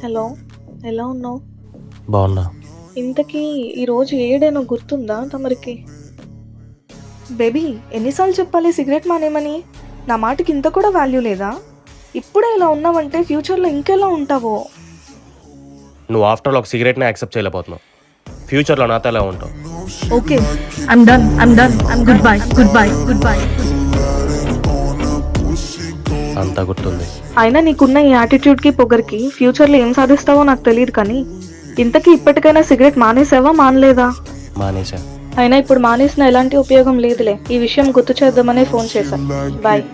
Hello, ఎలా ఉన్నావు? బాగున్నా. ఇంతకీ ఈరోజు ఏ డేనో గుర్తుందా తమరికి? బేబీ ఎన్నిసార్లు చెప్పాలి సిగరెట్ మానేమని? నా మాటకి ఇంత కూడా వాల్యూ లేదా? ఇప్పుడే ఇలా ఉన్నావంటే ఫ్యూచర్లో ఇంకెలా ఉంటావో. నువ్వు ఆఫ్టర్ ఒక సిగరెట్ని యాక్సెప్ట్ చేయలేకపోతున్నావు. ఫ్యూచర్లో నాతో ఎలా ఉంటావు? Okay, I'm done, good bye. అంతా గుర్తుంది. అయినా నీకున్న ఈ యాటిట్యూడ్కి పొగరికి ఫ్యూచర్లో ఏం సాధిస్తావో నాకు తెలియదు, కానీ ఇంతకీ ఇప్పటికైనా సిగరెట్ మానేసావా మానలేదా? మానేసా. అయినా ఇప్పుడు మానేసిన ఎలాంటి ఉపయోగం లేదులే. ఈ విషయం గుర్తు చేద్దామనే ఫోన్ చేశా. బాయ్.